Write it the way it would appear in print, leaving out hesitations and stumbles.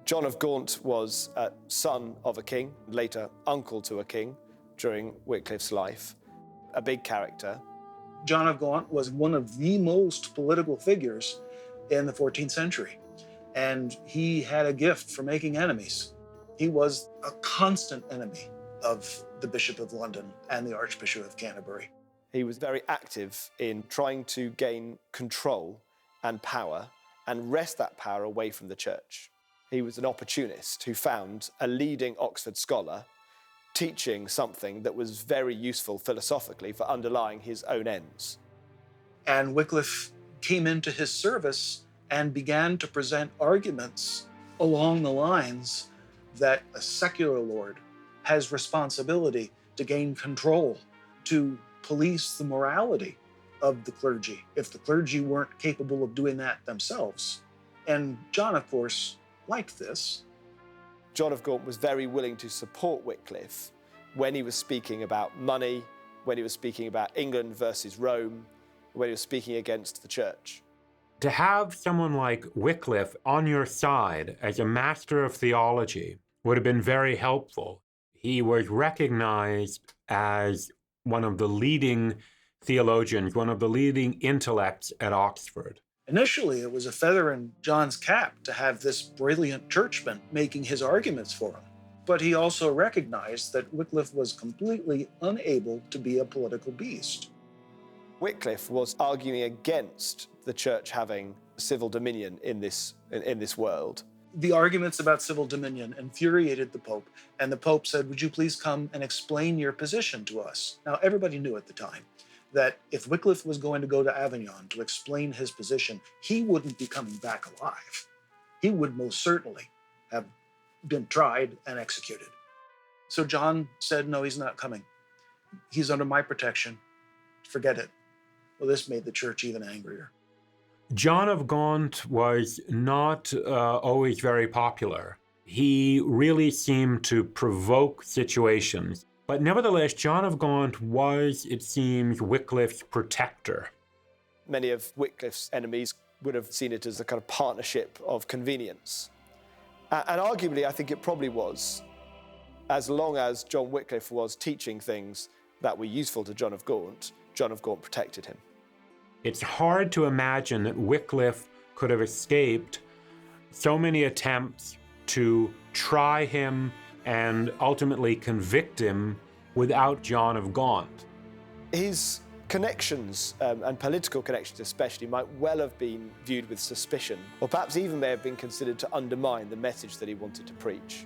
John of Gaunt was a son of a king, later uncle to a king during Wycliffe's life, a big character. John of Gaunt was one of the most political figures in the 14th century, and he had a gift for making enemies. He was a constant enemy of the Bishop of London and the Archbishop of Canterbury. He was very active in trying to gain control and power and wrest that power away from the church. He was an opportunist who found a leading Oxford scholar teaching something that was very useful philosophically for underlying his own ends. And Wycliffe came into his service and began to present arguments along the lines that a secular lord has responsibility to gain control, to police the morality of the clergy, if the clergy weren't capable of doing that themselves. And John, of course, liked this. John of Gaunt was very willing to support Wycliffe when he was speaking about money, when he was speaking about England versus Rome, when he was speaking against the church. To have someone like Wycliffe on your side as a master of theology would have been very helpful. He was recognized as one of the leading theologians, one of the leading intellects at Oxford. Initially, it was a feather in John's cap to have this brilliant churchman making his arguments for him. But he also recognized that Wycliffe was completely unable to be a political beast. Wycliffe was arguing against the church having civil dominion in this world. The arguments about civil dominion infuriated the Pope, and the Pope said, "Would you please come and explain your position to us?" Now, everybody knew at the time that if Wycliffe was going to go to Avignon to explain his position, he wouldn't be coming back alive. He would most certainly have been tried and executed. So John said, "No, he's not coming. He's under my protection. Forget it." Well, this made the church even angrier. John of Gaunt was not always very popular. He really seemed to provoke situations. But nevertheless, John of Gaunt was, it seems, Wycliffe's protector. Many of Wycliffe's enemies would have seen it as a kind of partnership of convenience. And arguably, I think it probably was, as long as John Wycliffe was teaching things that were useful to John of Gaunt protected him. It's hard to imagine that Wycliffe could have escaped so many attempts to try him and ultimately convict him without John of Gaunt. His connections, and political connections especially, might well have been viewed with suspicion, or perhaps even may have been considered to undermine the message that he wanted to preach.